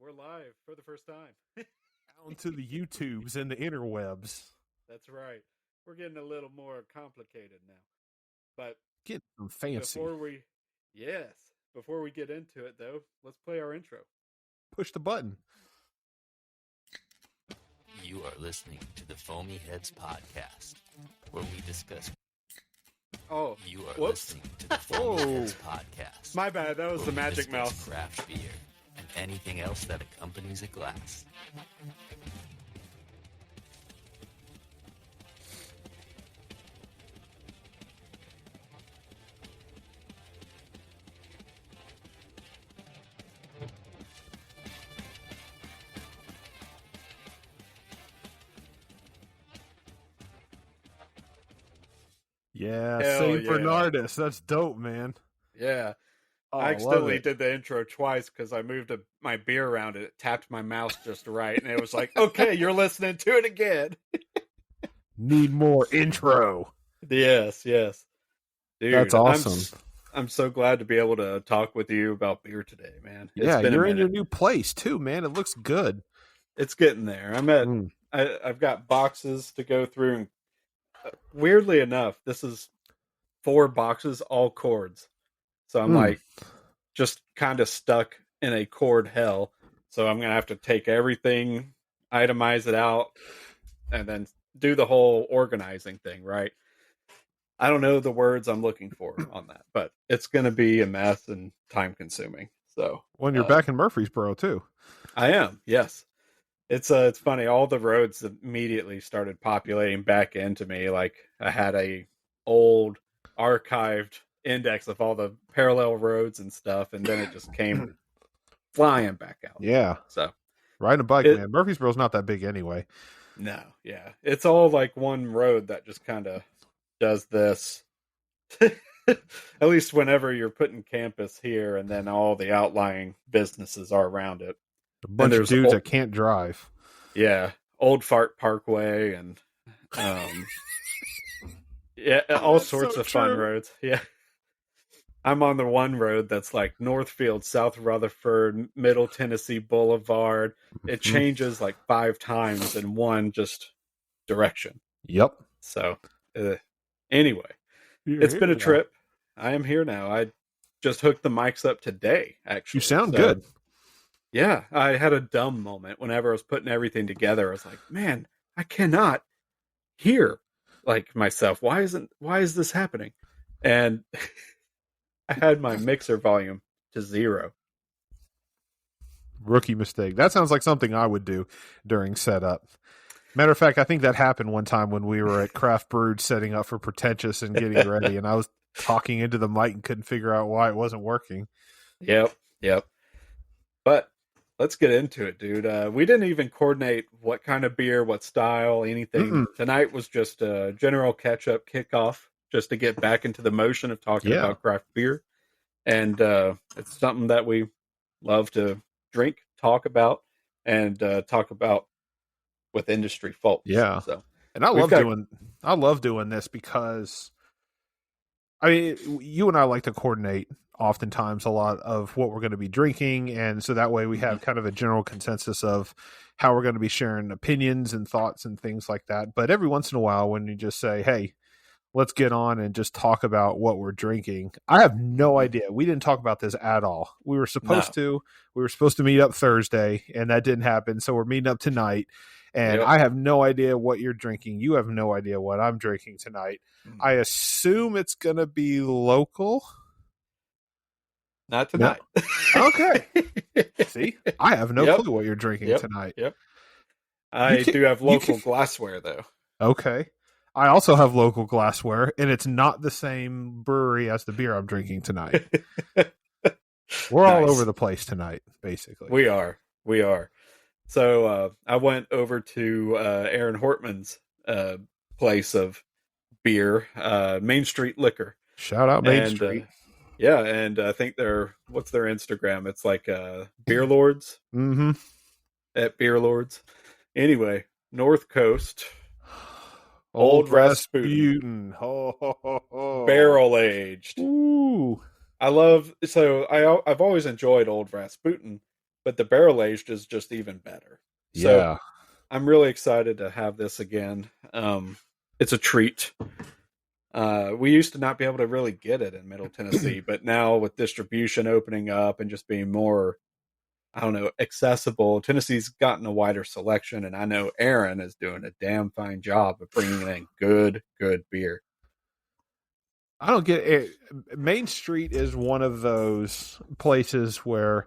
We're live for the first time. Down to the YouTubes and the interwebs. That's right. We're getting a little more complicated now. But getting fancy. Before we get into it though, let's play our intro. Push the button. You are listening to the Foamy Heads podcast, where we discuss. Oh, you are listening to the Foamy Heads podcast. My bad. That was the magic mouse. Craft beer and anything else that accompanies a glass. Yeah, St. Bernardus. That's dope, man. Yeah. I accidentally did the intro twice because I moved my beer around and it tapped my mouse just right. And it was like, okay, you're listening to it again. Need more intro. Yes. Dude, that's awesome. I'm so glad to be able to talk with you about beer today, man. You're in your new place too, man. It looks good. It's getting there. I've got boxes to go through. And weirdly enough, this is 4 boxes, all cords. So I'm like just kind of stuck in a cord hell. So I'm going to have to take everything, itemize it out, and then do the whole organizing thing, right? I don't know the words I'm looking for on that, but it's going to be a mess and time consuming. So when you're back in Murfreesboro too. I am. Yes. It's funny. All the roads immediately started populating back into me. Like I had a old archived index of all the parallel roads and stuff, and then it just came flying back out. Yeah. So riding a bike, man. Murfreesboro's not that big anyway. No. Yeah. It's all like one road that just kind of does this. At least whenever you're putting campus here, and then all the outlying businesses are around it. A bunch of dudes that can't drive. Yeah. Old Fart Parkway and all sorts of fun roads. Yeah. I'm on the one road that's like Northfield, South Rutherford, Middle Tennessee Boulevard. It changes like 5 times in one just direction. Yep. So anyway, it's been a trip. I am here now. I just hooked the mics up today, actually. You sound good. Yeah, I had a dumb moment whenever I was putting everything together. I was like, man, I cannot hear like myself. Why is this happening? And I had my mixer volume to 0. Rookie mistake. That sounds like something I would do during setup. Matter of fact, I think that happened one time when we were at Craft Brewed setting up for Pretentious and getting ready, and I was talking into the mic and couldn't figure out why it wasn't working. Yep. But let's get into it, dude. We didn't even coordinate what kind of beer, what style, anything. Tonight was just a general catch-up kickoff, just to get back into the motion of talking about craft beer. And it's something that we love to drink, talk about, and talk about with industry folks. Yeah. So, and I love doing this because, I mean, you and I like to coordinate oftentimes a lot of what we're going to be drinking. And so that way we have kind of a general consensus of how we're going to be sharing opinions and thoughts and things like that. But every once in a while, when you just say, hey, let's get on and just talk about what we're drinking. I have no idea. We didn't talk about this at all. We were supposed to. We were supposed to meet up Thursday, and that didn't happen. So we're meeting up tonight, and I have no idea what you're drinking. You have no idea what I'm drinking tonight. I assume it's going to be local. Not tonight. No. Okay. See? I have no clue what you're drinking tonight. Yep. I do have local glassware, though. Okay. I also have local glassware, and it's not the same brewery as the beer I'm drinking tonight. We're all over the place tonight, basically. We are. So I went over to Aaron Hortman's place of beer, Main Street Liquor. Shout out Main Street. And I think what's their Instagram? It's like Beer Lords. At Beer Lords. Anyway, North Coast. Old Rasputin. Barrel aged. Ooh. I've always enjoyed Old Rasputin, but the barrel aged is just even better. So Yeah. I'm really excited to have this again. It's a treat. We used to not be able to really get it in Middle Tennessee, but now with distribution opening up and just being more, I don't know, accessible, Tennessee's gotten a wider selection, and I know Aaron is doing a damn fine job of bringing in good beer. I don't get it. Main Street is one of those places where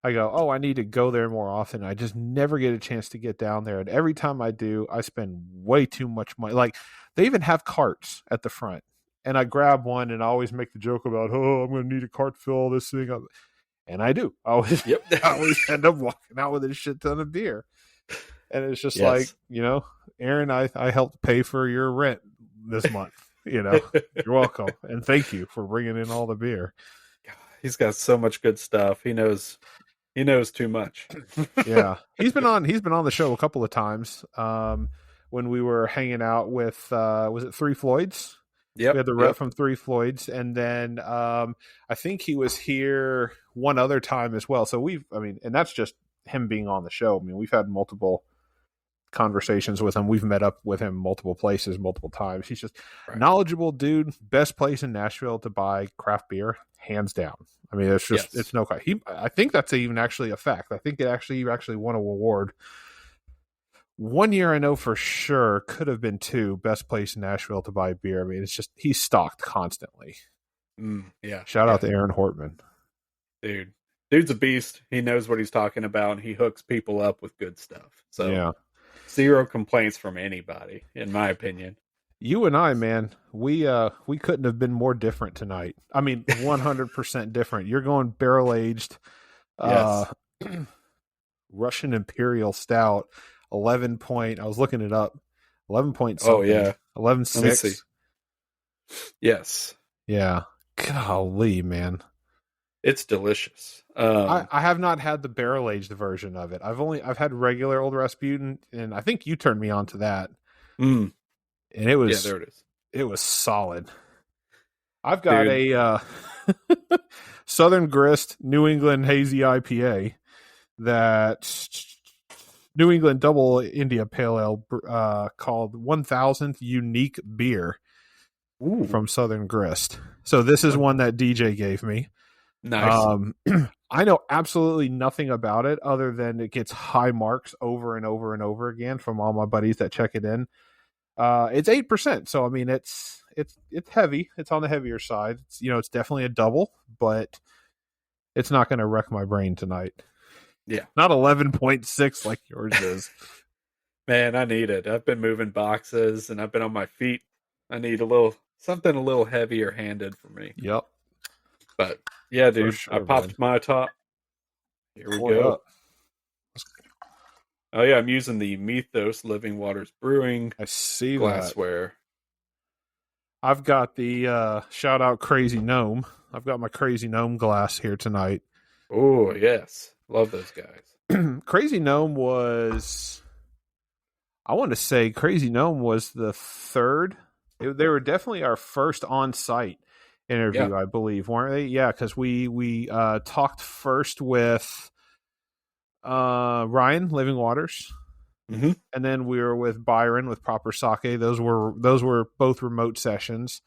I go, oh, I need to go there more often. I just never get a chance to get down there. And every time I do, I spend way too much money. Like, they even have carts at the front. And I grab one and I always make the joke about, oh, I'm going to need a cart to fill all this thing up. And I do. I always end up walking out with a shit ton of beer. And it's just like, Aaron, I helped pay for your rent this month. You're welcome. And thank you for bringing in all the beer. He's got so much good stuff. He knows too much. Yeah. He's been on the show a couple of times. When we were hanging out with was it Three Floyds? Yep. We had the rep from Three Floyds, and then I think he was here one other time as well. So and that's just him being on the show. I mean, we've had multiple conversations with him. We've met up with him multiple places, multiple times. He's just knowledgeable dude. Best place in Nashville to buy craft beer, hands down. I mean, it's just it's no. I think that's even actually a fact. I think he actually won an award. One year I know for sure, could have been two, best place in Nashville to buy beer. I mean, it's just he's stocked constantly. Shout out to Aaron Hortman. Dude's a beast. He knows what he's talking about, and he hooks people up with good stuff. So zero complaints from anybody, in my opinion. You and I, man, we couldn't have been more different tonight. I mean, 100% different. You're going barrel aged, Russian Imperial Stout, 11 point. I was looking it up, 11 point something. 11.6. Yes. Yeah. Golly, man. It's delicious. I have not had the barrel aged version of it. I've had regular old Rasputin, and I think you turned me on to that. And it was there it is. It was solid. I've got a Southern Grist New England hazy IPA that New England Double India Pale Ale called 1000th Unique Beer from Southern Grist. So this is one that DJ gave me. Nice. I know absolutely nothing about it other than it gets high marks over and over and over again from all my buddies that check it in. It's 8%, so I mean it's heavy. It's on the heavier side. It's definitely a double, but it's not going to wreck my brain tonight. Yeah, not 11.6 like yours is. Man, I need it. I've been moving boxes and I've been on my feet. I need something a little heavier handed for me. Yep. But yeah, dude, sure, I popped my top. Here we go. Up. Oh yeah, I'm using the Mythos Living Waters Brewing. I see glassware. That. I've got the shout out Crazy Gnome. I've got my Crazy Gnome glass here tonight. Oh yes, love those guys. Crazy Gnome was, I want to say, Crazy Gnome was the third. They were definitely our first on-site interview, I believe, weren't they? Yeah, because we talked first with Ryan Living Waters, and then we were with Byron with Proper Sake. Those were both remote sessions.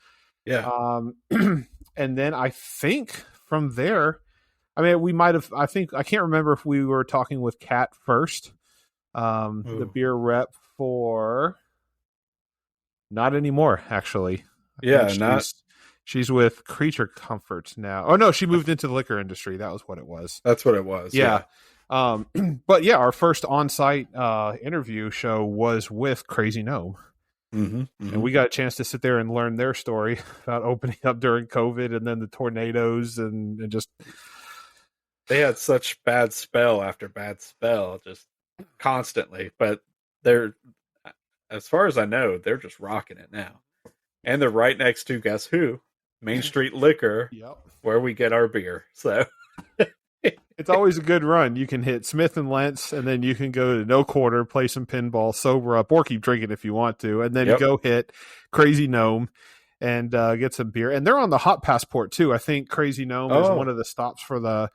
Yeah. And then I think from there, I mean, we might have. I can't remember if we were talking with Kat first, the beer rep for. Not anymore, actually. She's with Creature Comforts now. Oh no, she moved into the liquor industry. That was what it was. That's what it was. Yeah. But yeah, our first on-site interview show was with Crazy Gnome. And we got a chance to sit there and learn their story about opening up during COVID and then the tornadoes and just they had such bad spell after bad spell just constantly, but they're, as far as I know, they're just rocking it now. And they're right next to, guess who? Main Street Liquor, where we get our beer. So it's always a good run. You can hit Smith and Lentz, and then you can go to No Quarter, play some pinball, sober up, or keep drinking if you want to, and then go hit Crazy Gnome. and get some beer. And they're on the Hop Passport too. I think Crazy Gnome is one of the stops for the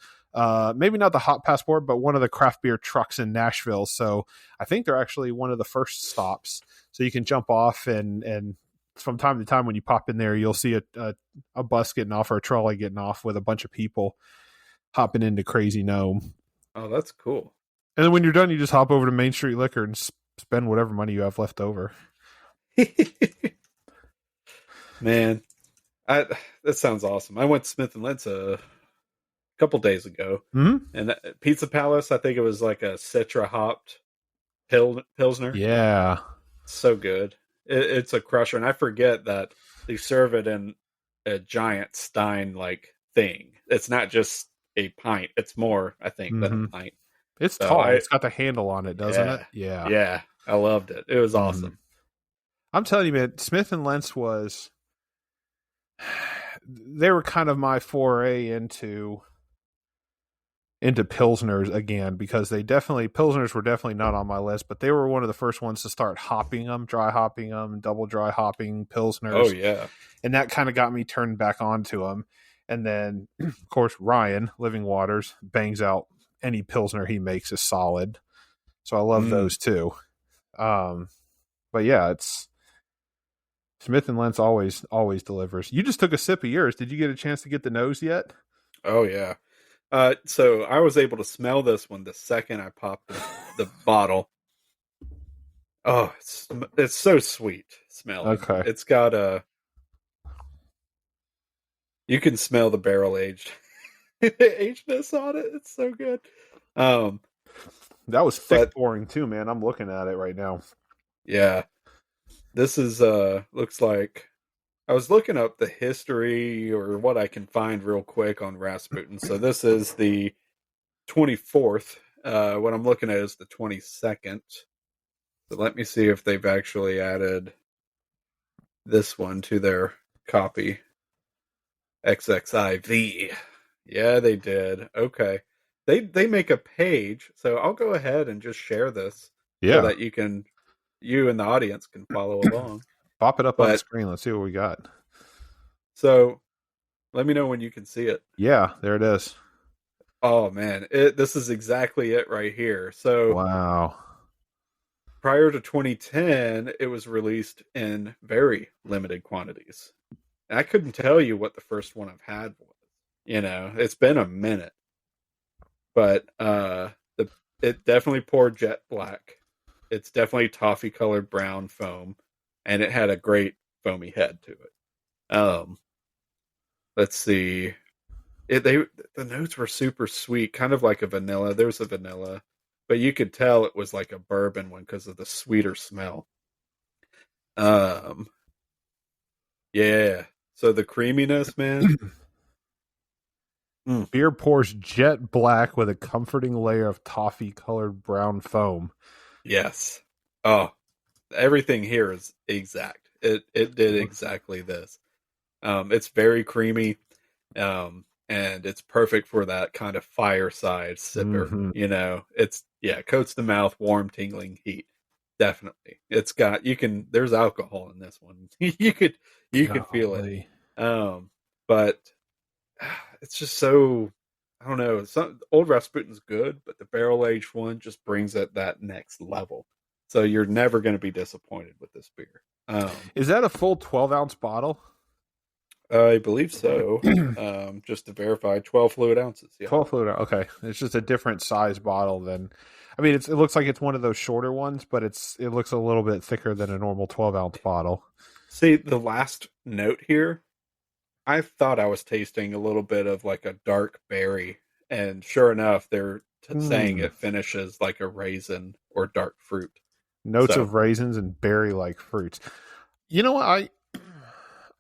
maybe not the Hop Passport, but one of the craft beer trucks in Nashville. So I think they're actually one of the first stops. So you can jump off and from time to time when you pop in there, you'll see a bus getting off or a trolley getting off with a bunch of people hopping into Crazy Gnome. Oh, that's cool. And then when you're done, you just hop over to Main Street Liquor and spend whatever money you have left over. Man, that sounds awesome. I went to Smith & Lentz a couple days ago, and Pizza Palace, I think it was like a Citra hopped Pilsner. Yeah. So good. It's a crusher, and I forget that they serve it in a giant Stein like thing. It's not just a pint. It's more, I think, than a pint. It's tall. It's got the handle on it, doesn't it? Yeah. Yeah. I loved it. It was awesome. I'm telling you, man, Smith & Lentz they were kind of my foray into Pilsners again, because Pilsners were definitely not on my list, but they were one of the first ones to start hopping them, dry hopping them, double dry hopping Pilsners. Oh, yeah. And that kind of got me turned back onto them. And then, of course, Ryan, Living Waters, bangs out any Pilsner he makes is solid. So I love those too. But yeah, it's Smith & Lentz always delivers. You just took a sip of yours. Did you get a chance to get the nose yet? Oh, yeah. So I was able to smell this one the second I popped the bottle. Oh, it's so sweet smelling. Okay. It's got you can smell the barrel agedness on it. It's so good. That was thick pouring too, man. I'm looking at it right now. Yeah. This is looks like I was looking up the history or what I can find real quick on Rasputin. So this is the 24th. What I'm looking at is the 22nd. So let me see if they've actually added this one to their copy. XXIV. Yeah, they did. Okay. They make a page, so I'll go ahead and just share this so that you and the audience can follow along. Pop it up on the screen. Let's see what we got. So, let me know when you can see it. Yeah, there it is. Oh man, this is exactly it right here. So, wow. Prior to 2010, it was released in very limited quantities. And I couldn't tell you what the first one I've had was. It's been a minute. But it definitely poured jet black. It's definitely toffee colored brown foam, and it had a great foamy head to it. Let's see. The notes were super sweet, kind of like a vanilla. There was a vanilla, but you could tell it was like a bourbon one because of the sweeter smell. Yeah. So the creaminess, man. Beer pours jet black with a comforting layer of toffee colored brown foam. Yes. Oh, everything here is exact. It did exactly this. It's very creamy, and it's perfect for that kind of fireside sipper. It coats the mouth, warm, tingling heat. Definitely, it's got there's alcohol in this one. you could feel it. But it's just so, I don't know. Old Rasputin's good, but the barrel aged one just brings it that next level. So you're never going to be disappointed with this beer. Is that a full 12-ounce bottle? I believe so. Just to verify, 12 fluid ounces. Yeah. 12 fluid. Okay, it's just a different size bottle than. I mean, it looks like it's one of those shorter ones, but it looks a little bit thicker than a normal 12-ounce bottle. See, the last note here, I thought I was tasting a little bit of like a dark berry, and sure enough, they're saying it finishes like a raisin or dark fruit. Notes of raisins and berry-like fruits. You know what?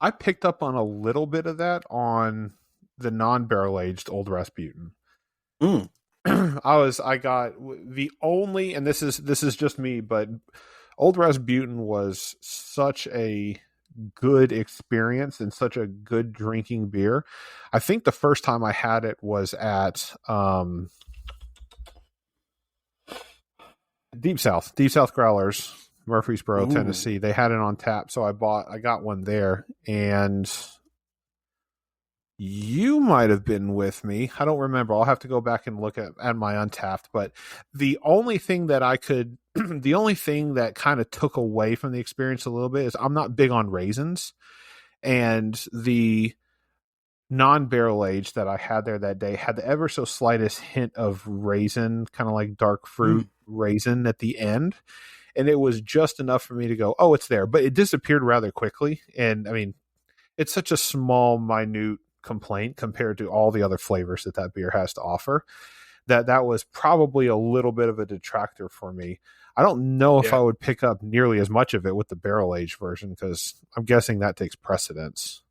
I picked up on a little bit of that on the non-barrel aged Old Rasputin. I got the only, and this is just me, but Old Rasputin was such a good experience and such a good drinking beer. I think the first time I had it was at Deep South Growlers Murfreesboro, Ooh. Tennessee. They had it on tap, so I got one there, and you might have been with me. I don't remember. I'll have to go back and look at my Untapped. But the only thing that the only thing that kind of took away from the experience a little bit is I'm not big on raisins, and the non-barrel aged that I had there that day had the ever so slightest hint of raisin, kind of like dark fruit raisin at the end. And it was just enough for me to go, oh, it's there. But it disappeared rather quickly. And I mean, it's such a small, minute complaint compared to all the other flavors that beer has to offer that was probably a little bit of a detractor for me. I don't know if I would pick up nearly as much of it with the barrel aged version, because I'm guessing that takes precedence.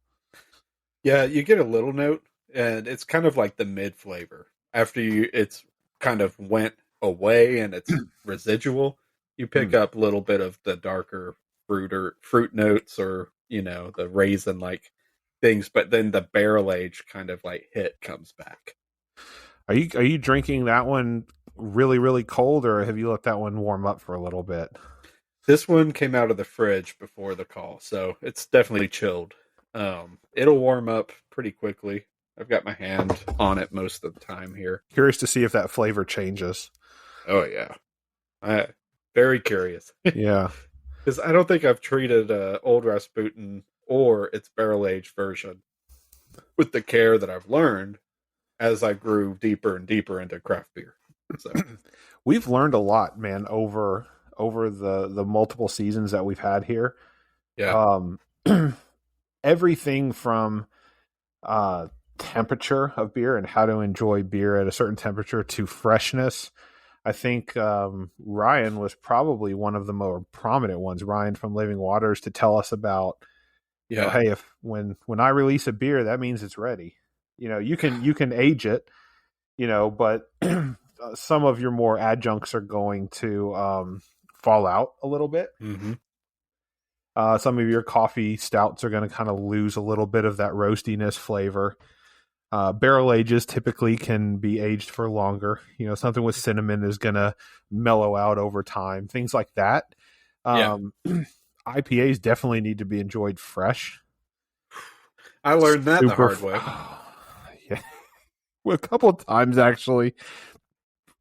Yeah, you get a little note, and it's kind of like the mid flavor. After it's kind of went away and it's residual, you pick up a little bit of the darker fruit notes, or the raisin like things, but then the barrel age kind of like hit comes back. Are you drinking that one really, really cold, or have you let that one warm up for a little bit? This one came out of the fridge before the call, so it's definitely chilled. It'll warm up pretty quickly. I've got my hand on it most of the time here. Curious to see if that flavor changes. Oh yeah, very curious. Yeah, because I don't think I've treated Old Rasputin or its barrel aged version with the care that I've learned as I grew deeper and deeper into craft beer. So we've learned a lot, man, over the multiple seasons that we've had here. Yeah. Everything from temperature of beer and how to enjoy beer at a certain temperature to freshness. I think Ryan was probably one of the more prominent ones, Ryan from Living Waters, to tell us about, hey, if when I release a beer, that means it's ready. You can age it, but some of your more adjuncts are going to fall out a little bit. Mm-hmm. Some of your coffee stouts are going to kind of lose a little bit of that roastiness flavor. Barrel ages typically can be aged for longer. Something with cinnamon is going to mellow out over time. Things like that. IPAs definitely need to be enjoyed fresh. I learned that the hard way. Yeah, well, a couple of times actually.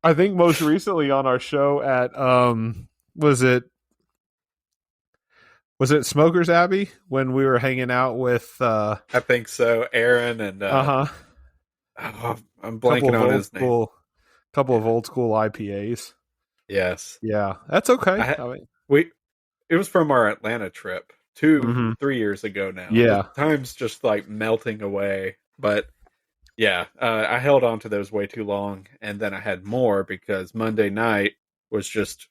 I think most recently on our show at was it Smokers Abbey when we were hanging out with I think so, Aaron and I'm blanking on his name. Couple of old school IPAs. Yes. Yeah, that's okay. It was from our Atlanta trip 3 years ago now. Yeah. The time's just like melting away, but yeah, I held on to those way too long, and then I had more because Monday night was just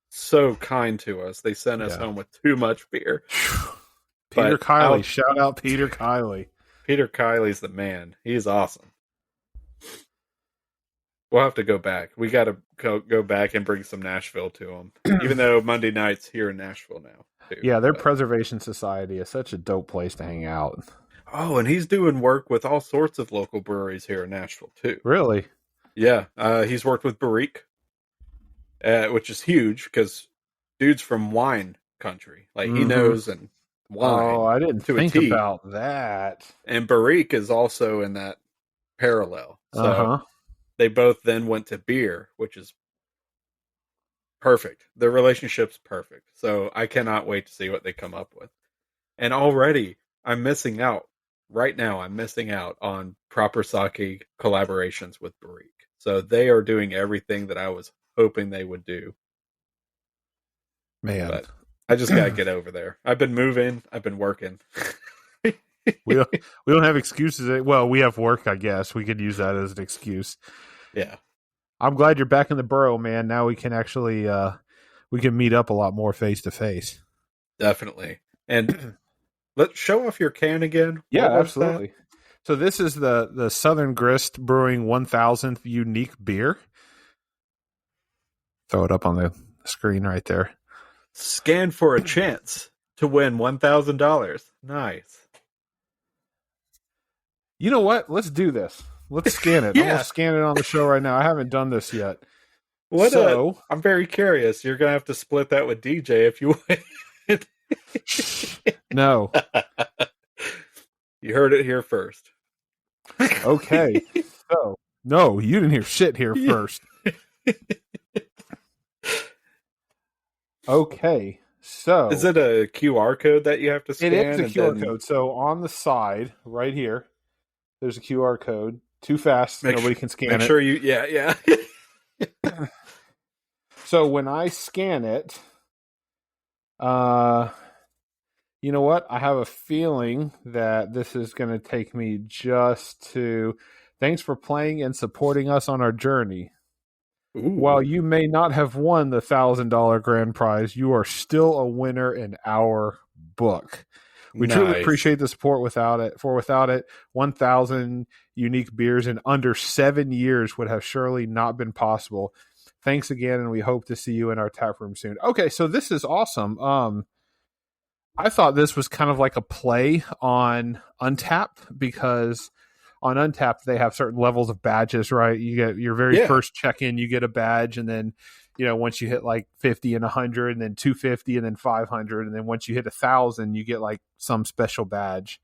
so kind to us. They sent us home with too much beer. Peter Kiley. Shout out Peter Kiley. Peter Kiley's the man. He's awesome. We'll have to go back. We got to go back and bring some Nashville to him, even though Monday night's here in Nashville now. Too. Yeah, their Preservation Society is such a dope place to hang out. Oh, and he's doing work with all sorts of local breweries here in Nashville, too. Really? Yeah. He's worked with Brewing, which is huge because dude's from wine country. Like, he knows and wine. Oh, I didn't think about that. And Brewing is also in that parallel. So they both then went to beer, which is perfect. Their relationship's perfect. So I cannot wait to see what they come up with. And already I'm missing out. Right now, I'm missing out on proper sake collaborations with Brewing. So they are doing everything that I was hoping they would do. Man. But I just got to get over there. I've been moving. I've been working. we don't have excuses. Well, we have work, I guess. We could use that as an excuse. Yeah. I'm glad you're back in the borough, man. Now we can actually we can meet up a lot more face to face. Definitely. And let's show off your can again. Yeah, absolutely. That? So this is the Southern Grist Brewing 1000th unique beer. Throw it up on the screen right there. Scan for a chance to win $1,000. Nice. You know what? Let's do this. Let's scan it. I'm going to scan it on the show right now. I haven't done this yet. I'm very curious. You're gonna have to split that with DJ if you win. No. You heard it here first. Okay. So, no, you didn't hear shit here first. Okay. So, is it a QR code that you have to scan? It is a QR code. So on the side, right here, there's a QR code. Too fast, nobody can scan it. Make sure you, yeah. So when I scan it, you know what? I have a feeling that this is going to take me just to. Thanks for playing and supporting us on our journey. Ooh. While you may not have won the $1,000 grand prize, you are still a winner in our book. We truly appreciate the support. Without it, 1,000 unique beers in under 7 years would have surely not been possible. Thanks again, and we hope to see you in our tap room soon. Okay, so this is awesome. I thought this was kind of like a play on Untappd, because on Untappd they have certain levels of badges, right? You get your very first check-in, you get a badge, and then once you hit like 50 and 100, and then 250, and then 500, and then once you hit 1,000, you get like some special badge.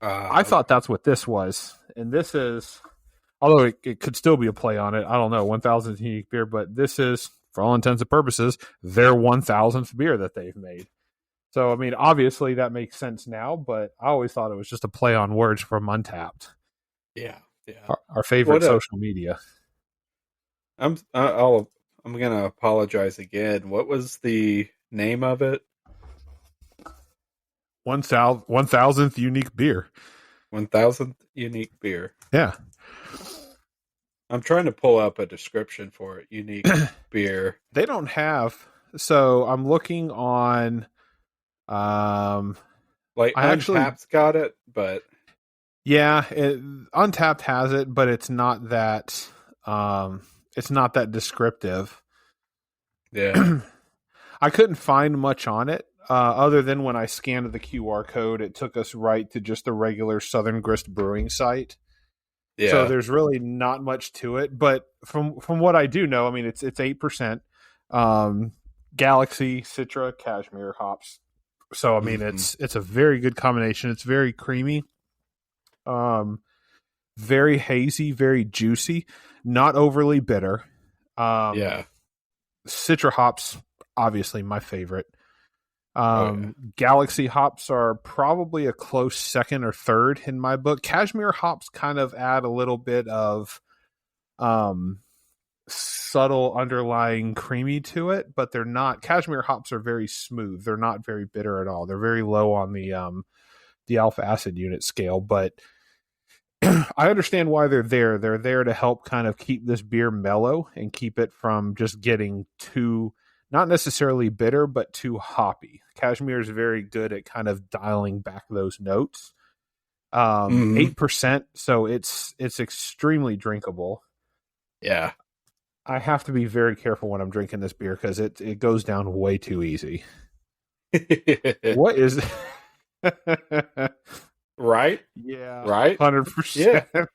I thought that's what this was, and this is, although it could still be a play on it. I don't know, 1,000th unique beer, but this is, for all intents and purposes, their 1,000th beer that they've made. So, I mean, obviously that makes sense now, but I always thought it was just a play on words from Untappd. Yeah. Our favorite social media. I'm going to apologize again. What was the name of it? 1,000th unique beer. 1,000th unique beer. Yeah. I'm trying to pull up a description for it. Unique beer. They don't have. So I'm looking on. Untappd's got it, but yeah, Untappd has it, but it's not that. It's not that descriptive. Yeah. I couldn't find much on it, other than when I scanned the QR code, it took us right to just the regular Southern Grist Brewing site. Yeah. So there's really not much to it, but from what I do know, I mean, it's 8%, Galaxy, Citra, Cashmere hops. So I mean, it's a very good combination. It's very creamy, very hazy, very juicy, not overly bitter. Citra hops, obviously my favorite. Galaxy hops are probably a close second or third in my book. Cashmere hops kind of add a little bit of subtle underlying creamy to it, but they're not. Cashmere hops are very smooth. They're not very bitter at all. They're very low on the alpha acid unit scale, but I understand why they're there. They're there to help kind of keep this beer mellow and keep it from just getting too, not necessarily bitter, but too hoppy. Cashmere is very good at kind of dialing back those notes. 8%, so it's extremely drinkable. Yeah. I have to be very careful when I'm drinking this beer because it goes down way too easy. What is right? Yeah. Right? 100%.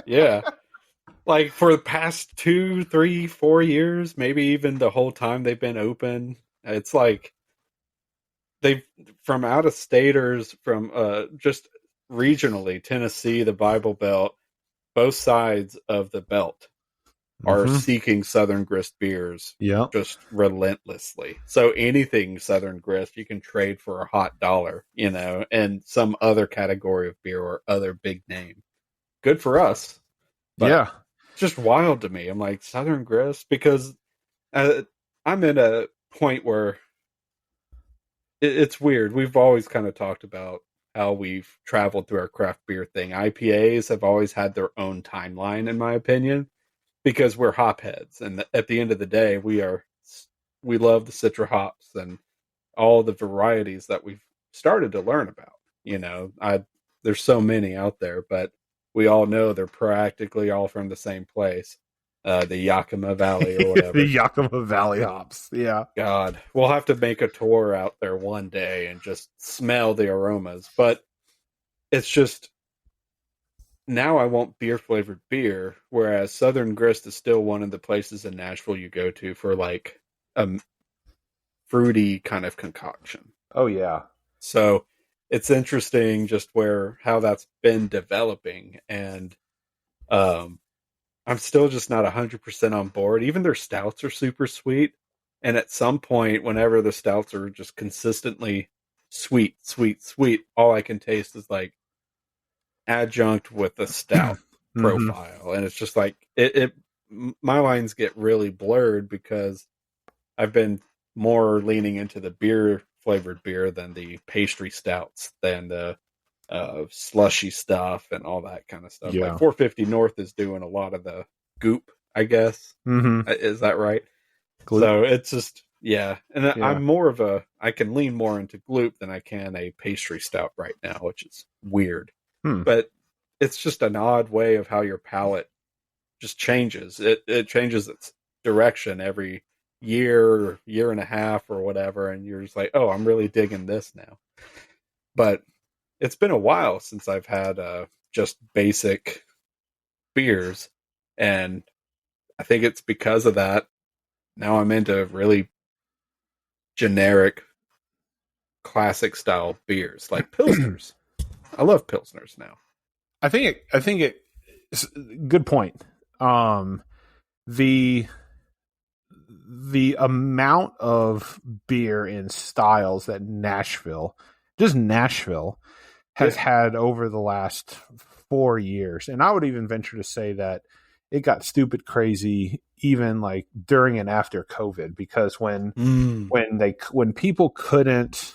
Yeah. Like for the past 2, 3, 4 years, maybe even the whole time they've been open, it's like from out of staters, from just regionally, Tennessee, the Bible Belt, both sides of the belt are seeking Southern Grist beers just relentlessly. So anything Southern Grist you can trade for a hot dollar, and some other category of beer or other big name. Good for us. But it's just wild to me. I'm like, Southern Grist, because I'm in a point where it's weird. We've always kind of talked about how we've traveled through our craft beer thing. IPAs have always had their own timeline, in my opinion, because we're hop heads, and at the end of the day, we love the Citra hops and all the varieties that we've started to learn about. There's so many out there, but we all know they're practically all from the same place, the Yakima Valley or whatever. The Yakima Valley hops, yeah. God, we'll have to make a tour out there one day and just smell the aromas. But it's just, now I want beer flavored beer, whereas Southern Grist is still one of the places in Nashville you go to for like a fruity kind of concoction. Oh yeah. So it's interesting just how that's been developing, and um, I'm still just not 100% on board. Even their stouts are super sweet, and at some point, whenever the stouts are just consistently sweet, sweet, sweet, all I can taste is like adjunct with a stout Mm-hmm. profile, and it's just like my lines get really blurred because I've been more leaning into the beer flavored beer than the pastry stouts, than the slushy stuff and all that kind of stuff. Like Yeah. 450 North is doing a lot of the goop, I guess. Mm-hmm. Is that right? Gloop. So it's just, yeah. And Yeah. I'm I can lean more into gloop than I can a pastry stout right now, which is weird. But it's just an odd way of how your palate just changes. It changes its direction every year, year and a half or whatever. And you're just like, oh, I'm really digging this now. But it's been a while since I've had just basic beers, and I think it's because of that. Now I'm into really generic, classic style beers like pilsners. I love pilsners now. I think it's good point. The amount of beer in styles that Nashville has had over the last 4 years, and I would even venture to say that it got stupid crazy even like during and after COVID, because when people couldn't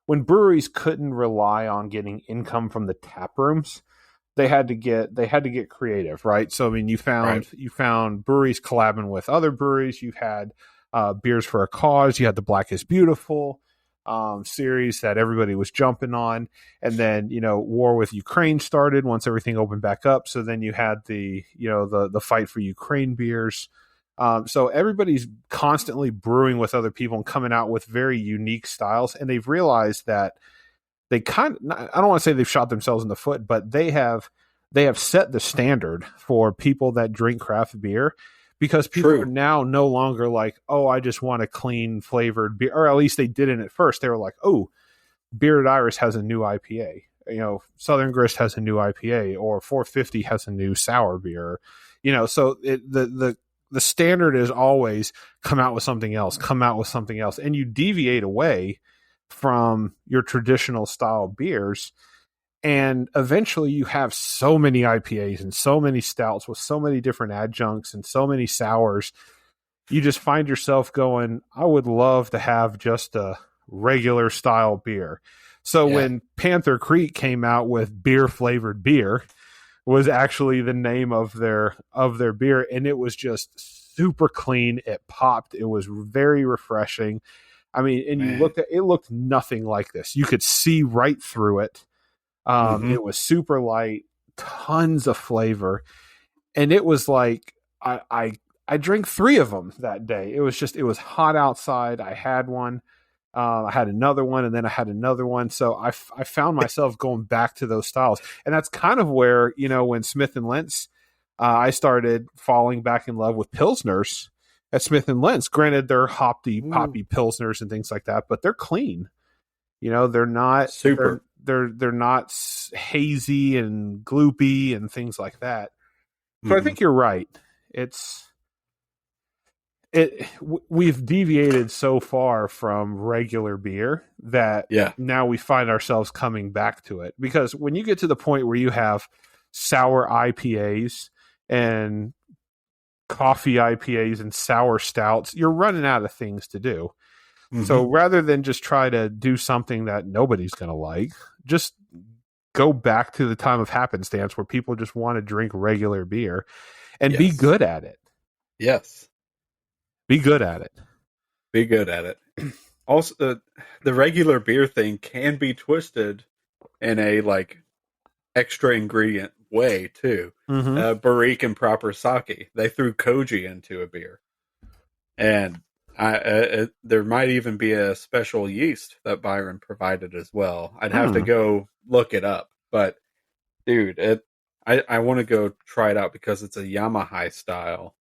when breweries couldn't rely on getting income from the tap rooms, they had to get creative, right? So I mean, you found breweries collabing with other breweries. You had Beers for a Cause. You had the Black is Beautiful series that everybody was jumping on, and then war with Ukraine started once everything opened back up. So then you had the fight for Ukraine beers. So everybody's constantly brewing with other people and coming out with very unique styles, and they've realized that they I don't want to say they've shot themselves in the foot, but they have set the standard for people that drink craft beer, because people are now no longer like, oh, I just want a clean flavored beer, or at least they didn't at first. They were like, oh, Bearded Iris has a new IPA, Southern Grist has a new IPA, or 450 has a new sour beer, so the standard is always come out with something else, and you deviate away from your traditional style beers. And eventually you have so many IPAs and so many stouts with so many different adjuncts and so many sours. You just find yourself going, I would love to have just a regular style beer. So when Panther Creek came out with beer flavored beer, was actually the name of their beer, and it was just super clean. It popped. It was very refreshing. I mean, and you looked at it, looked nothing like this. You could see right through it. It was super light, tons of flavor, and it was like I drank 3 of them that day. It was hot outside. I had one. I had another one, and then I had another one. So I found myself going back to those styles, and that's kind of where when Smith and Lentz, I started falling back in love with pilsners at Smith and Lentz. Granted, they're poppy pilsners and things like that, but they're clean. They're not super. They're not hazy and gloopy and things like that. So I think you're right. We've deviated so far from regular beer that now we find ourselves coming back to it, because when you get to the point where you have sour IPAs and coffee IPAs and sour stouts, you're running out of things to do. So rather than just try to do something that nobody's going to like, just go back to the time of happenstance where people just want to drink regular beer and be good at it. Yes. Be good at it. Be good at it. Also, the regular beer thing can be twisted in a like extra ingredient way too. Barrique and Proper Sake, they threw koji into a beer, and there might even be a special yeast that Byron provided as well. I'd have to go look it up, but dude, I want to go try it out because it's a Yamahai style.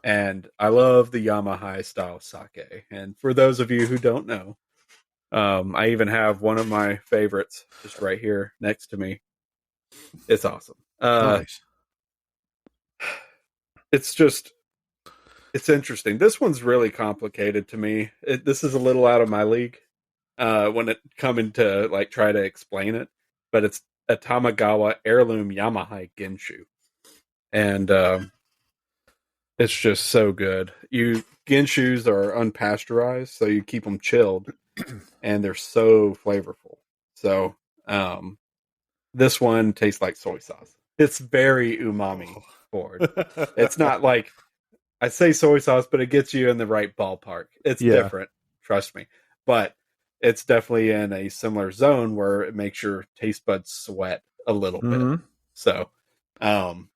And I love the Yamahai style sake. And for those of you who don't know, I even have one of my favorites just right here next to me. It's awesome. Nice. It's interesting. This one's really complicated to me. This is a little out of my league when it coming to like try to explain it. But it's a Tamagawa heirloom Yamahai Genshu, and it's just so good. Genshus are unpasteurized, so you keep them chilled, and they're so flavorful. So this one tastes like soy sauce. It's very umami forward. It's not like I say soy sauce, but it gets you in the right ballpark. It's different, trust me. But it's definitely in a similar zone where it makes your taste buds sweat a little bit. So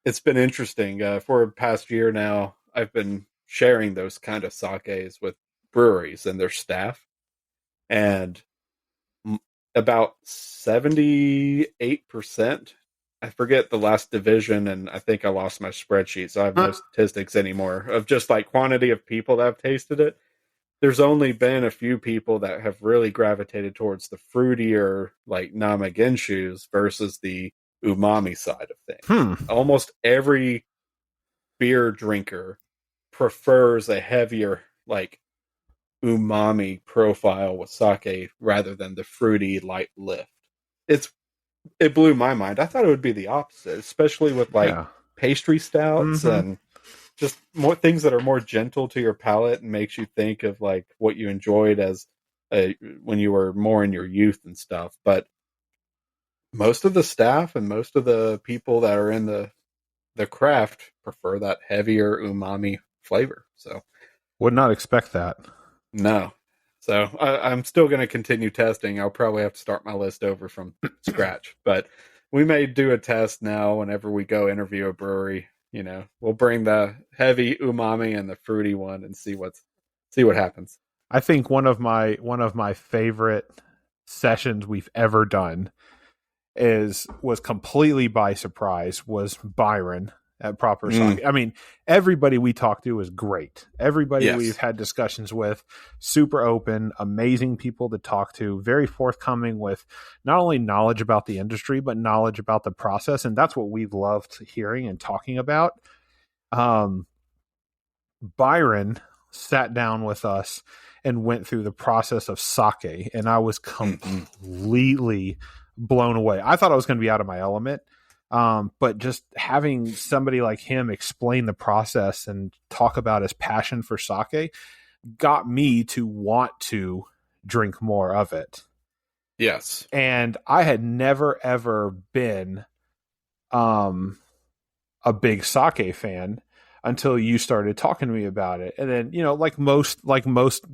it's been interesting. For the past year now, I've been sharing those kind of sakes with breweries and their staff. And about 78%, I forget the last division, and I think I lost my spreadsheet, so I have no statistics anymore, of just like quantity of people that have tasted it. There's only been a few people that have really gravitated towards the fruitier, like Nama Genshus versus the umami side of things. Almost every beer drinker prefers a heavier, like, umami profile with sake rather than the fruity light lift. It blew my mind. I thought it would be the opposite, especially with like pastry stouts and just more things that are more gentle to your palate and makes you think of like what you enjoyed as when you were more in your youth and stuff. But most of the staff and most of the people that are in the craft prefer that heavier umami flavor. So would not expect that. No. So I'm still going to continue testing. I'll probably have to start my list over from scratch, but we may do a test now whenever we go interview a brewery. You know, we'll bring the heavy umami and the fruity one and see what happens. I think one of my favorite sessions we've ever done was completely by surprise, was Byron at Proper Sake. I mean, everybody we talked to is great. Everybody we've had discussions with, super open, amazing people to talk to, very forthcoming with not only knowledge about the industry, but knowledge about the process. And that's what we've loved hearing and talking about. Byron sat down with us and went through the process of sake, and I was completely blown away. I thought I was going to be out of my element. But just having somebody like him explain the process and talk about his passion for sake got me to want to drink more of it. Yes. And I had never, ever been a big sake fan until you started talking to me about it. And then, you know, like most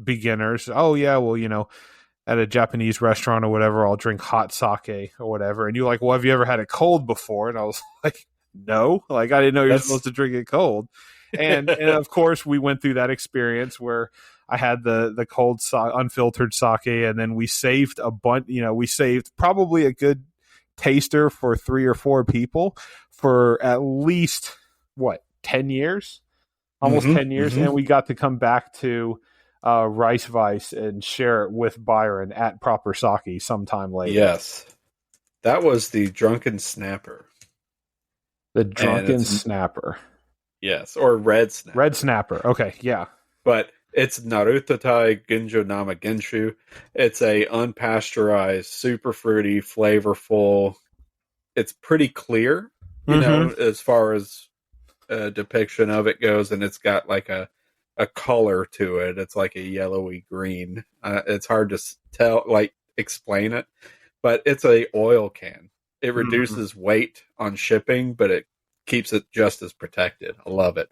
beginners, oh yeah, well, you know, at a Japanese restaurant or whatever, I'll drink hot sake or whatever. And you're like, well, have you ever had it cold before? And I was like, no, like I didn't know you were supposed to drink it cold. And of course we went through that experience where I had the cold unfiltered sake, and then we saved a bunch, you know, we saved probably a good taster for 3 or 4 people for at least 10 years, almost 10 years. And we got to come back to Rice Vice and share it with Byron at Proper Sake sometime later. Yes. That was the Drunken Snapper. The Drunken Snapper. Yes, or Red Snapper. Red Snapper. Okay, yeah. But it's Narutatai Ginjo Nama Genshu. It's a unpasteurized, super fruity, flavorful. It's pretty clear, you know, as far as a depiction of it goes, and it's got like a color to it. It's like a yellowy green. It's hard to tell, like explain it, but it's a oil can. It reduces weight on shipping, but it keeps it just as protected. I love it.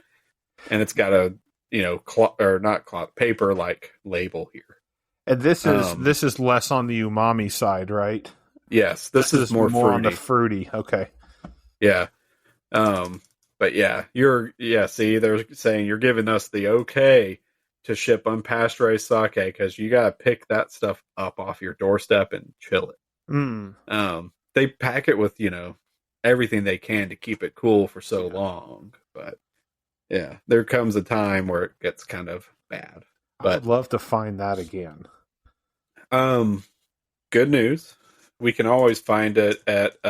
And it's got a, you know, paper like label here. And this is less on the umami side, right? Yes, this is more fruity. On the fruity. Okay. Yeah. But yeah, see, they're saying you're giving us the okay to ship unpasteurized sake because you got to pick that stuff up off your doorstep and chill it. They pack it with, you know, everything they can to keep it cool for so long. But yeah, there comes a time where it gets kind of bad. But I'd love to find that again. Good news. We can always find it at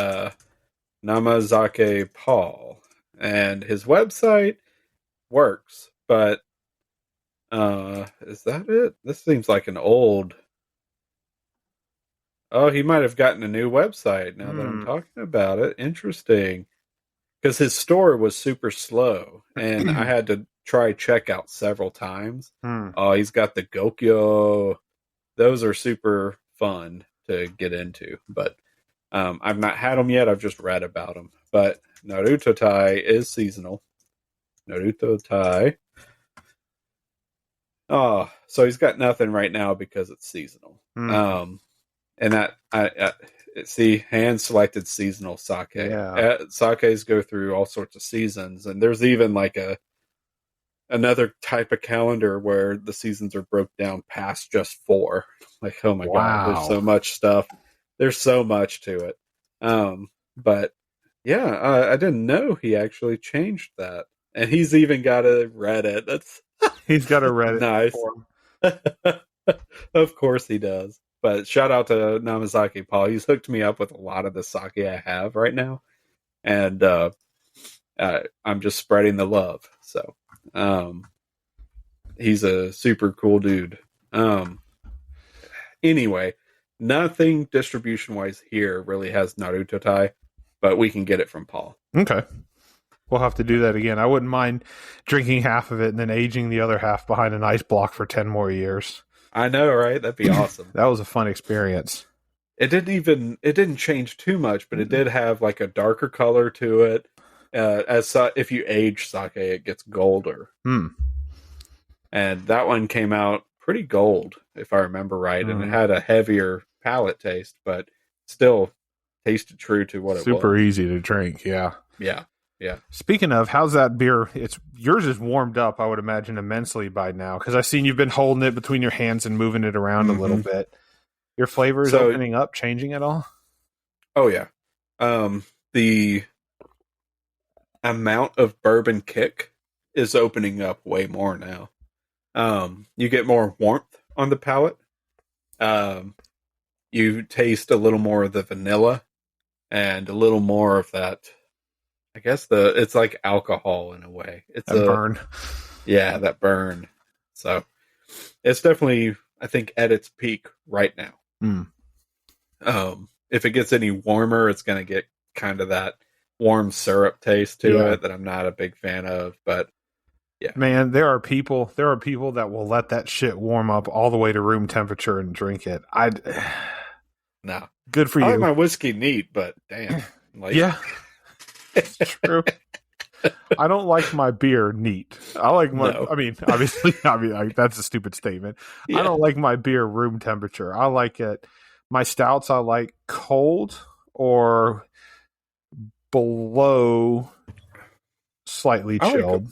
Namazake Paul, and his website works, but is that it? This seems like an old. Oh, he might have gotten a new website now that I'm talking about it. Interesting. Because his store was super slow, and I had to try checkout several times. Oh, he's got the Gokyo. Those are super fun to get into, but I've not had them yet. I've just read about them. But Naruto Tai is seasonal. Naruto Tai. Oh, so he's got nothing right now because it's seasonal. And that I see hand selected seasonal sake. Yeah. Sakes go through all sorts of seasons, and there's even like another type of calendar where the seasons are broke down past just 4. Like, oh my god, there's so much stuff. There's so much to it. But yeah, I didn't know he actually changed that, and he's even got a Reddit. He's got a Reddit. Nice. Of course he does. But shout out to Namazaki Paul. He's hooked me up with a lot of the sake I have right now, and I'm just spreading the love. So he's a super cool dude. Anyway, nothing distribution wise here really has Naruto Tai, but we can get it from Paul. Okay. We'll have to do that again. I wouldn't mind drinking half of it and then aging the other half behind an ice block for 10 more years. I know, right? That'd be awesome. That was a fun experience. It didn't change too much, but it did have like a darker color to it. If you age sake, it gets golder. And that one came out pretty gold, if I remember right, and it had a heavier palate taste, but still tasted true to what it was. Super easy to drink, yeah. Yeah. Yeah. Speaking of, how's that beer? Yours is warmed up, I would imagine, immensely by now, because I've seen you've been holding it between your hands and moving it around a little bit. Your flavor is opening up, changing at all? Oh, yeah. The amount of bourbon kick is opening up way more now. You get more warmth on the palate. You taste a little more of the vanilla and a little more of that. I guess it's like alcohol in a way. It's a burn. Yeah, that burn. So it's definitely, I think, at its peak right now. If it gets any warmer, it's going to get kind of that warm syrup taste to it that I'm not a big fan of. But yeah, man, there are people that will let that shit warm up all the way to room temperature and drink it. No, good for you. I like my whiskey neat, but damn, yeah. It's true. I don't like my beer neat. I like my. No. I mean, obviously, that's a stupid statement. Yeah. I don't like my beer room temperature. I like it. My stouts, I like cold or below, slightly chilled.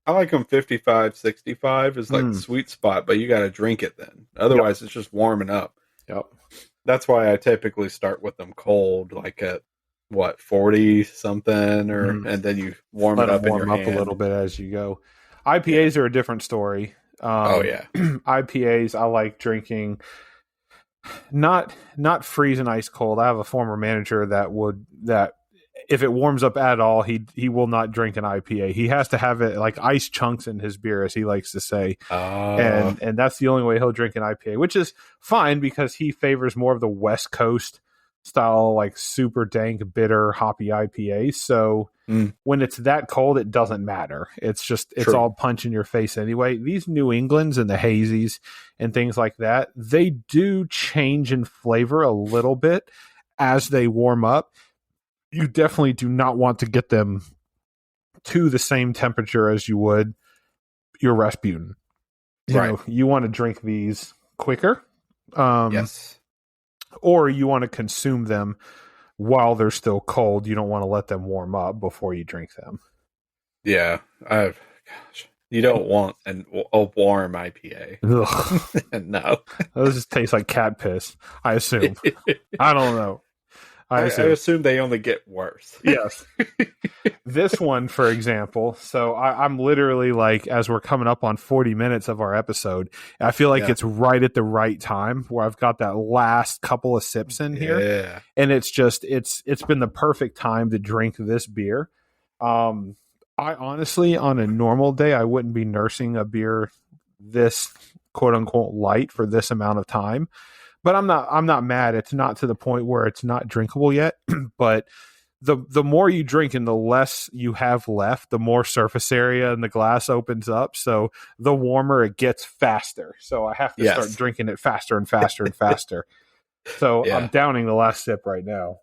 I like them 55, 65 is like the sweet spot, but you got to drink it then. Otherwise, it's just warming up. Yep. That's why I typically start with them cold, like at 40 something, and then you warm it up in your hand. A little bit as you go. IPAs are a different story. IPAs I like drinking not freezing ice cold. I have a former manager that if it warms up at all, he will not drink an IPA. He has to have it like ice chunks in his beer, as he likes to say. And that's the only way he'll drink an IPA, which is fine because he favors more of the West Coast style, like super dank, bitter, hoppy IPA. So when it's that cold, it doesn't matter. It's all punch in your face anyway. These New Englands and the hazies and things like that, they do change in flavor a little bit as they warm up. You definitely do not want to get them to the same temperature as you would your Rasputin. You want to drink these quicker. Yes. Or you want to consume them while they're still cold. You don't want to let them warm up before you drink them. Yeah. You don't want a warm IPA. No. Those just taste like cat piss, I assume. I don't know. I assume they only get worse. Yes. This one, for example, so I'm literally like, as we're coming up on 40 minutes of our episode, I feel like it's right at the right time where I've got that last couple of sips in here. And it's been the perfect time to drink this beer. I honestly, on a normal day, I wouldn't be nursing a beer this quote unquote light for this amount of time. But I'm not mad. It's not to the point where it's not drinkable yet. But the more you drink and the less you have left, the more surface area and the glass opens up. So the warmer it gets faster. So I have to start drinking it faster and faster and faster. So I'm downing the last sip right now.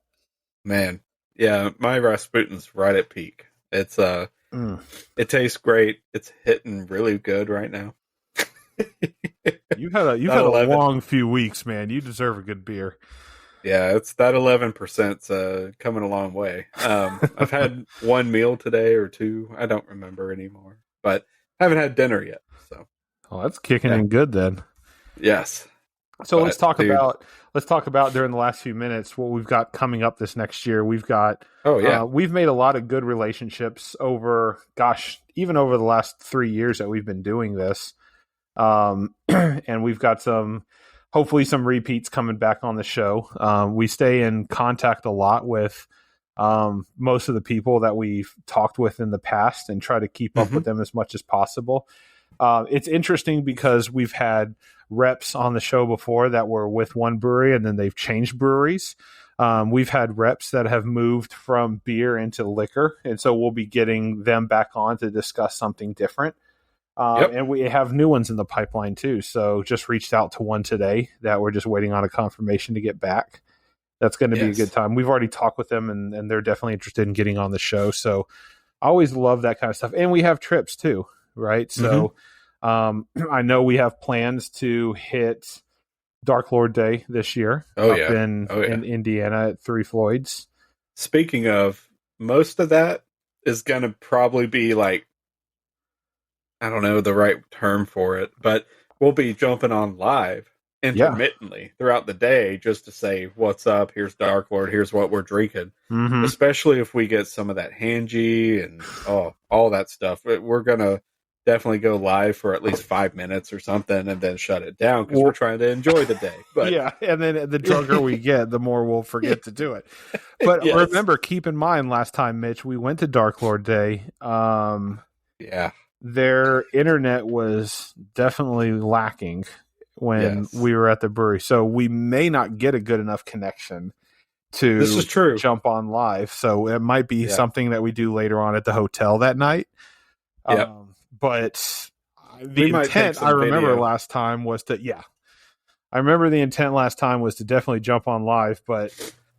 Man. Yeah, my Rasputin's right at peak. It's it tastes great. It's hitting really good right now. You've had a long few weeks, man. You deserve a good beer. Yeah, it's that 11%'s coming a long way. I've had one meal today or two. I don't remember anymore, but I haven't had dinner yet. So, that's kicking in good then. Yes. So let's talk about during the last few minutes what we've got coming up this next year. We've got we've made a lot of good relationships even over the last 3 years that we've been doing this. And we've got hopefully some repeats coming back on the show. We stay in contact a lot with most of the people that we've talked with in the past and try to keep up with them as much as possible. It's interesting because we've had reps on the show before that were with one brewery and then they've changed breweries. We've had reps that have moved from beer into liquor, and so we'll be getting them back on to discuss something different. And we have new ones in the pipeline too. So just reached out to one today that we're just waiting on a confirmation to get back. That's going to be a good time. We've already talked with them and they're definitely interested in getting on the show. So I always love that kind of stuff. And we have trips too, right? So I know we have plans to hit Dark Lord Day this year in Indiana at Three Floyds. Speaking of, most of that is going to probably be like, I don't know the right term for it, but we'll be jumping on live intermittently throughout the day just to say, what's up? Here's Dark Lord. Here's what we're drinking. Especially if we get some of that Hanji and all that stuff. We're going to definitely go live for at least 5 minutes or something and then shut it down because we're trying to enjoy the day. But and then the drunker we get, the more we'll forget to do it. But remember, keep in mind, last time, Mitch, we went to Dark Lord Day. Their internet was definitely lacking when we were at the brewery. So we may not get a good enough connection to jump on live. So it might be something that we do later on at the hotel that night. But the intent, I remember last time was to, I remember the intent last time was to definitely jump on live, but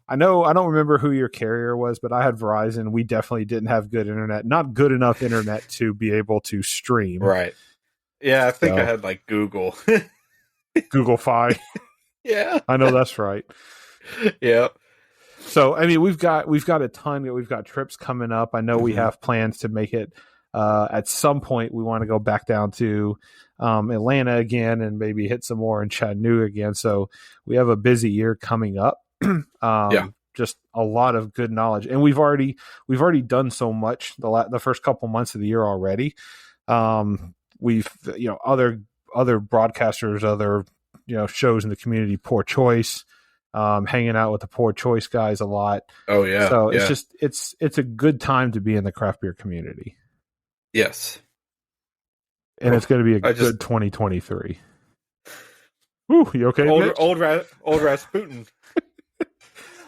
I don't remember who your carrier was, but I had Verizon. We definitely didn't have good internet, not good enough internet to be able to stream. Right. Yeah, I think I had like Google. Google Fi. Yeah. I know that's right. Yeah. So, I mean, we've got a ton. We've got trips coming up. I know we have plans to make it at some point. We want to go back down to Atlanta again and maybe hit some more in Chattanooga again. So we have a busy year coming up. Just a lot of good knowledge, and we've already done so much the first couple months of the year already. We've other broadcasters, other shows in the community, Poor Choice, hanging out with the Poor Choice guys a lot. So it's just it's a good time to be in the craft beer community. Yes, and it's going to be a good 2023. Ooh, you okay? Old Rasputin.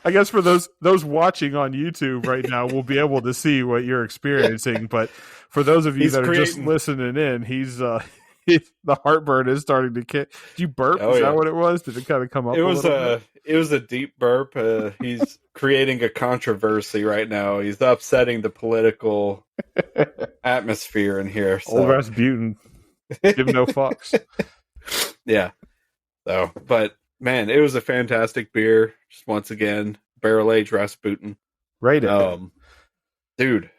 I guess for those watching on YouTube right now, we'll be able to see what you're experiencing. But for those of you that are just listening in, he's the heartburn is starting to kick. Did you burp? Is that what it was? Did it kind of come up? It was a deep burp. He's creating a controversy right now. He's upsetting the political atmosphere in here. So. Old Rasputin, give no fucks. Yeah. So, but. Man, it was a fantastic beer. Just once again, barrel aged Rasputin. Rated. Dude,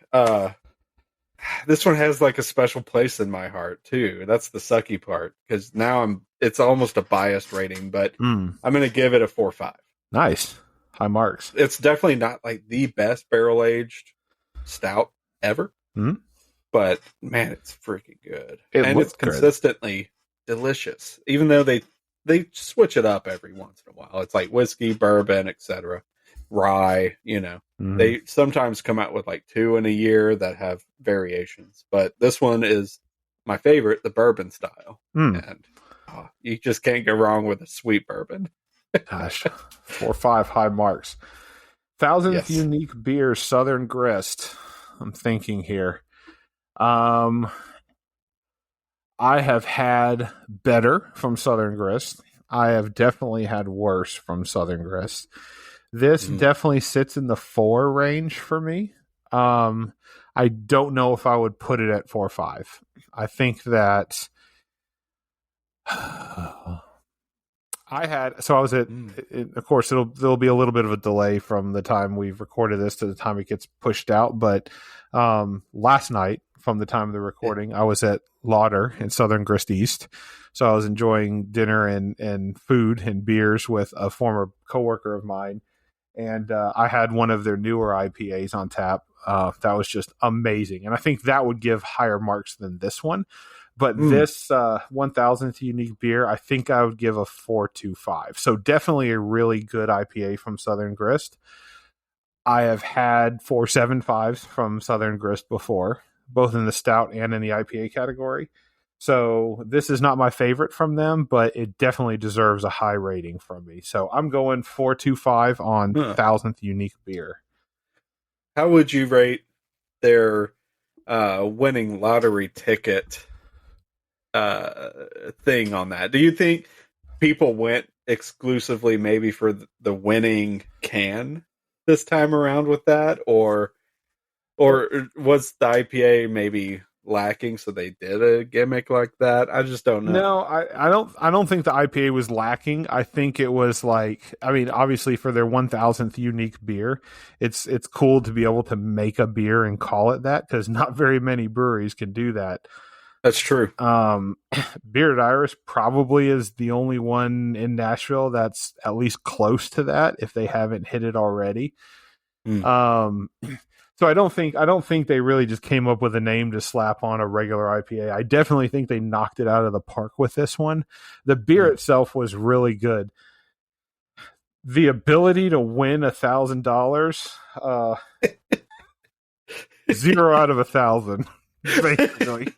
this one has like a special place in my heart too. That's the sucky part because now it's almost a biased rating, but I'm going to give it a 4.5. Nice. High marks. It's definitely not like the best barrel aged stout ever, but man, it's freaking good, and it's consistently delicious. Even though they switch it up every once in a while, it's like whiskey, bourbon, etc., rye. They sometimes come out with like 2 in a year that have variations, but this one is my favorite, the bourbon style, and you just can't go wrong with a sweet bourbon. Gosh, 4 or 5 high marks. 1000th unique beer, Southern Grist. I'm thinking here. I have had better from Southern Grist. I have definitely had worse from Southern Grist. This definitely sits in the 4 range for me. I don't know if I would put it at 4 or 5. I think that I was at, of course, there'll be a little bit of a delay from the time we've recorded this to the time it gets pushed out. But last night, from the time of the recording, I was at Lauder in Southern Grist East. So I was enjoying dinner and food and beers with a former coworker of mine. And I had one of their newer IPAs on tap. That was just amazing. And I think that would give higher marks than this one. But this 1000th unique beer, I think I would give a 4.25. So definitely a really good IPA from Southern Grist. I have had 4.75s from Southern Grist before, both in the stout and in the IPA category. So this is not my favorite from them, but it definitely deserves a high rating from me. So I'm going 4.25 on 1000th unique beer. How would you rate their winning lottery ticket thing on that? Do you think people went exclusively maybe for the winning can this time around with that, or was the IPA maybe lacking, so they did a gimmick like that? I just don't know. No, I don't think the IPA was lacking. I think it was like, I mean, obviously for their 1000th unique beer, it's cool to be able to make a beer and call it that, because not very many breweries can do that. That's true. Bearded Iris probably is the only one in Nashville that's at least close to that, if they haven't hit it already. So I don't think they really just came up with a name to slap on a regular IPA. I definitely think they knocked it out of the park with this one. The beer itself was really good. The ability to win $1,000, 0 out of 1,000, basically.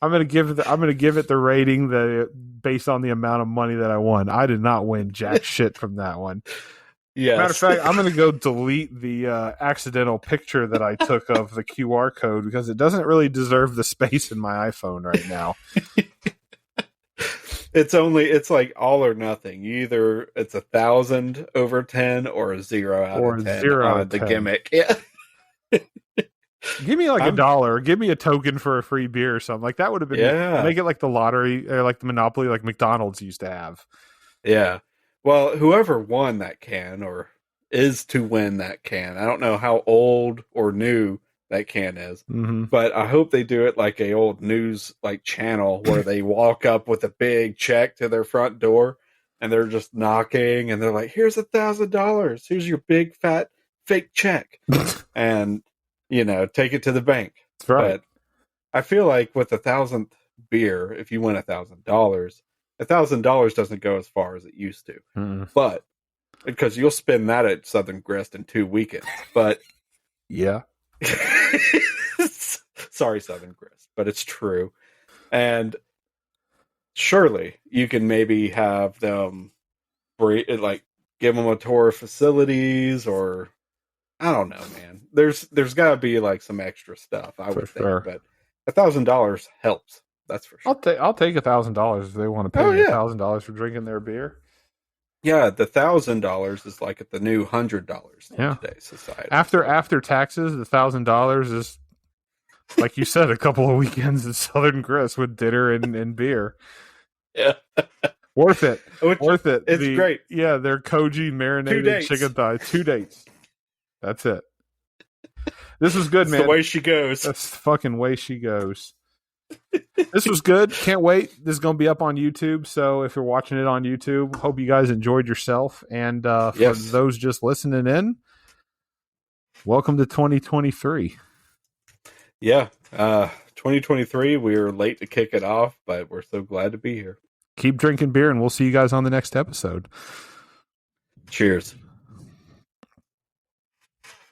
I'm gonna give it the rating based on the amount of money that I won. I did not win jack shit from that one. Yes. Matter of fact, I'm going to go delete the accidental picture that I took of the QR code, because it doesn't really deserve the space in my iPhone right now. It's like all or nothing. Either it's 1,000 over 10 or a 0 out of 10 on the gimmick. Yeah. Give me like $1. Give me a token for a free beer or something. Like that would have been make it like the lottery or like the Monopoly, like McDonald's used to have. Yeah. Well, whoever won that can or is to win that can, I don't know how old or new that can is, but I hope they do it like a old news like channel where they walk up with a big check to their front door and they're just knocking and they're like, "Here's $1,000. Here's your big fat fake check," and take it to the bank. That's right. But I feel like with 1,000th beer, if you win $1,000. $1,000 doesn't go as far as it used to, but because you'll spend that at Southern Grist in 2 weekends. But yeah, sorry, Southern Grist, but it's true. And surely you can maybe have them give them a tour of facilities, or I don't know, man. There's got to be like some extra stuff, I would think, but $1,000 helps. That's for sure. I'll take $1,000 if they want to pay me $1,000 for drinking their beer. Yeah, the $1,000 is like at the new $100 in today's society. After taxes, the $1,000 is, like you said, a couple of weekends at Southern Grist with dinner and beer. Yeah, worth it. Worth it. It's great. Yeah, their koji marinated chicken thigh. 2 dates. That's it. This is good, man. The way she goes. That's the fucking way she goes. This was good. Can't wait. This is going to be up on YouTube. So if you're watching it on YouTube, hope you guys enjoyed yourself. And for those just listening in, welcome to 2023. Yeah. 2023, we were late to kick it off, but we're so glad to be here. Keep drinking beer, and we'll see you guys on the next episode. Cheers.